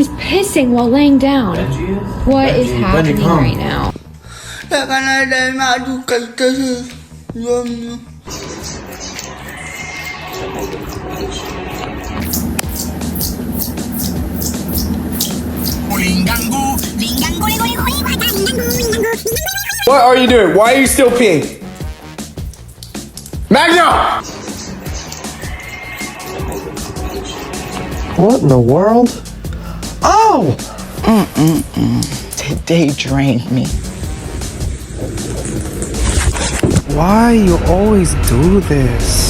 He's pissing while laying down. What is happening right now? What are you doing? Why are you still peeing? Magna! What in the world? Oh! Today drained me. Why you always do this?